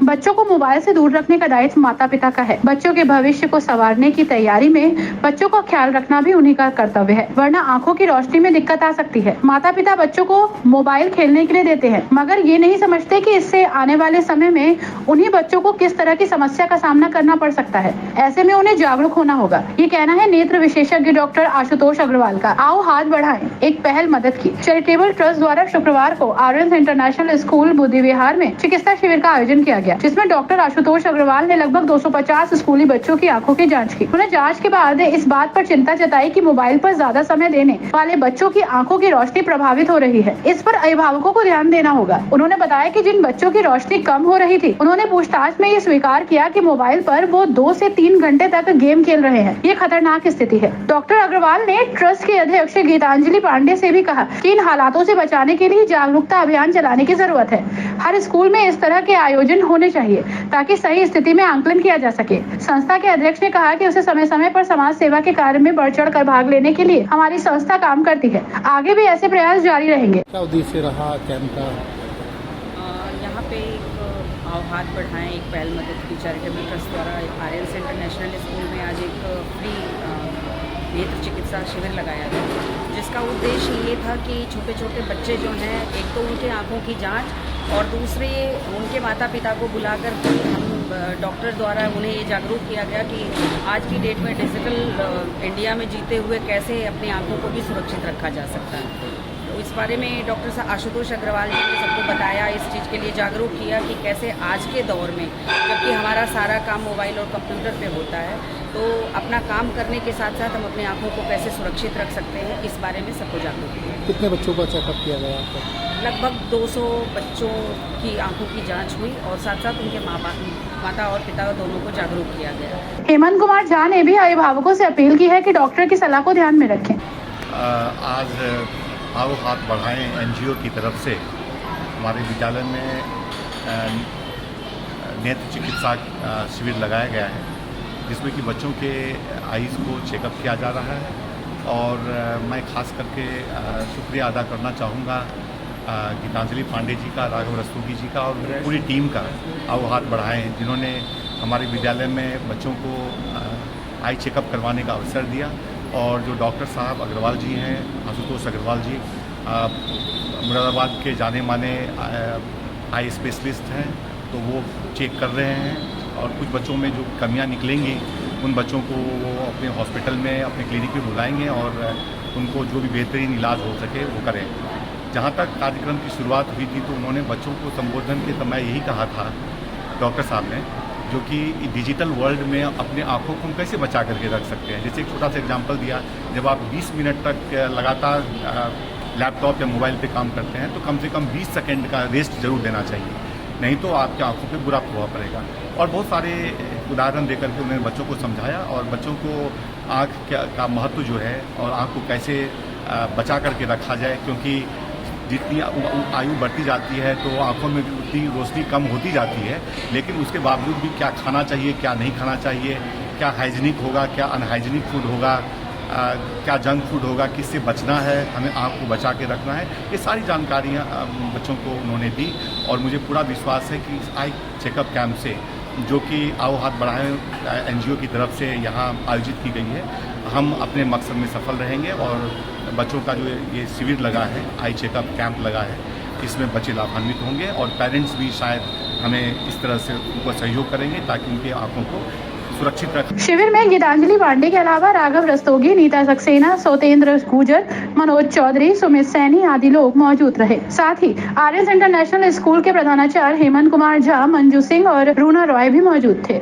बच्चों को मोबाइल से दूर रखने का दायित्व माता पिता का है। बच्चों के भविष्य को संवारने की तैयारी में बच्चों का ख्याल रखना भी उन्हीं का कर्तव्य है, वरना आंखों की रोशनी में दिक्कत आ सकती है। माता पिता बच्चों को मोबाइल खेलने के लिए देते हैं, मगर ये नहीं समझते कि इससे आने वाले समय में उन्हीं बच्चों को किस तरह की समस्या का सामना करना पड़ सकता है। ऐसे में उन्हें जागरूक होना होगा। ये कहना है नेत्र विशेषज्ञ डॉक्टर आशुतोष अग्रवाल का। आओ हाथ बढ़ाएं, एक पहल मदद की। चैरिटेबल ट्रस्ट द्वारा शुक्रवार को आर्यन इंटरनेशनल स्कूल बुद्धि विहार में चिकित्सा शिविर का आयोजन किया गया, जिसमें डॉक्टर आशुतोष अग्रवाल ने लगभग 250 स्कूली बच्चों की आंखों की जांच की। उन्हें जांच के बाद इस बात पर चिंता जताई कि मोबाइल पर ज्यादा समय देने वाले बच्चों की आंखों की रोशनी प्रभावित हो रही है। इस पर अभिभावकों को ध्यान देना होगा। उन्होंने बताया कि जिन बच्चों की रोशनी कम हो रही थी, उन्होंने पूछताछ में ये स्वीकार किया कि मोबाइल पर वो 2 से 3 घंटे तक गेम खेल रहे हैं। ये खतरनाक स्थिति है। डॉक्टर अग्रवाल ने ट्रस्ट के अध्यक्ष गीतांजलि पांडे से भी कहा कि इन हालातों से बचाने के लिए जागरूकता अभियान चलाने की जरूरत है। हर स्कूल में इस तरह के आयोजन होने चाहिए ताकि सही स्थिति में आंकलन किया जा सके। संस्था के अध्यक्ष ने कहा कि उसे समय समय पर समाज सेवा के कार्य में बढ़ चढ़ कर भाग लेने के लिए हमारी संस्था काम करती है। आगे भी ऐसे प्रयास जारी रहेंगे। क्या उद्देश्य रहा कैंप का? यहाँ पे आओ हाथ बढ़ाएं, एक पहल मदद की चैरिटेबल ट्रस्ट द्वारा आर्यन इंटरनेशनल स्कूल में आज एक फ्री नेत्र चिकित्सा शिविर लगाया गया, जिसका उद्देश्य ये था कि छोटे छोटे बच्चे जो हैं, एक तो उनके आंखों की जांच और दूसरे उनके माता पिता को बुलाकर हम डॉक्टर द्वारा उन्हें ये जागरूक किया गया कि आज की डेट में डिजिटल इंडिया में जीते हुए कैसे अपनी आंखों को भी सुरक्षित रखा जा सकता है। तो इस बारे में डॉक्टर आशुतोष अग्रवाल जी ने सबको बताया, इस चीज़ के लिए जागरूक किया कि कैसे आज के दौर में, जबकि हमारा सारा काम मोबाइल और कंप्यूटर पे होता है, तो अपना काम करने के साथ साथ हम अपनी आंखों को कैसे सुरक्षित रख सकते हैं, इस बारे में सबको जागरूक किया। कितने बच्चों का चेकअप किया गया आपका? लगभग 200 बच्चों की आंखों की जांच हुई और साथ साथ उनके माता और पिता दोनों को जागरूक किया गया। हेमंत कुमार झा ने भी अभिभावकों से अपील की है कि डॉक्टर की सलाह को ध्यान में रखें। आज आओ हाथ बढ़ाएं एनजीओ की तरफ से हमारे विद्यालय में नेत्र चिकित्सा शिविर लगाया गया है, जिसमें कि बच्चों के आईज को चेकअप किया जा रहा है। और मैं खास करके शुक्रिया अदा करना चाहूँगा गीतांजलि पांडे जी का, राघव रस्तोगी जी का और पूरी टीम का, आओ हाथ बढ़ाएं, जिन्होंने हमारे विद्यालय में बच्चों को आई चेकअप करवाने का अवसर दिया। और जो डॉक्टर साहब अग्रवाल जी हैं, आशुतोष अग्रवाल जी, मुरादाबाद के जाने माने आई स्पेशलिस्ट हैं, तो वो चेक कर रहे हैं और कुछ बच्चों में जो कमियां निकलेंगी उन बच्चों को वो अपने हॉस्पिटल में, अपने क्लिनिक में बुलाएंगे और उनको जो भी बेहतरीन इलाज हो सके वो करें। जहाँ तक कार्यक्रम की शुरुआत हुई थी तो उन्होंने बच्चों को संबोधन के समय यही कहा था डॉक्टर साहब ने, जो कि डिजिटल वर्ल्ड में अपने आँखों को हम कैसे बचा करके रख सकते हैं। जैसे एक छोटा सा एग्जांपल दिया, जब आप 20 मिनट तक लगातार लैपटॉप या मोबाइल पे काम करते हैं तो कम से कम 20 सेकंड का रेस्ट जरूर देना चाहिए, नहीं तो आपके आँखों पे बुरा प्रभाव पड़ेगा। और बहुत सारे उदाहरण देकर के उन्होंने बच्चों को समझाया और बच्चों को आँख का महत्व जो है और आँख को कैसे बचा करके रखा जाए, क्योंकि जितनी आयु बढ़ती जाती है तो आंखों में उतनी रोशनी कम होती जाती है, लेकिन उसके बावजूद भी क्या खाना चाहिए, क्या नहीं खाना चाहिए, क्या हाइजीनिक होगा, क्या अनहाइजीनिक फूड होगा, क्या जंक फूड होगा, किससे बचना है, हमें आँख को बचा के रखना है, ये सारी जानकारियाँ बच्चों को उन्होंने दी। और मुझे पूरा विश्वास है कि इस आई चेकअप कैंप से, जो कि आओ हाथ बढ़ाएं एनजीओ की तरफ से यहाँ आयोजित की गई है, हम अपने मकसद में सफल रहेंगे। और बच्चों का जो ये शिविर लगा है, आई चेकअप कैंप लगा है, इसमें बच्चे लाभान्वित होंगे और पेरेंट्स भी शायद हमें इस तरह से उनको सहयोग करेंगे ताकि उनके आंखों को सुरक्षित रखें। शिविर में गीतांजलि पांडे के अलावा राघव रस्तोगी, नीता सक्सेना, सौतेंद्र गुजर, मनोज चौधरी, सुमित सैनी आदि लोग मौजूद रहे। साथ ही आर्यन इंटरनेशनल स्कूल के प्रधानाचार्य हेमंत कुमार झा, मंजू सिंह और रूना रॉय भी मौजूद थे।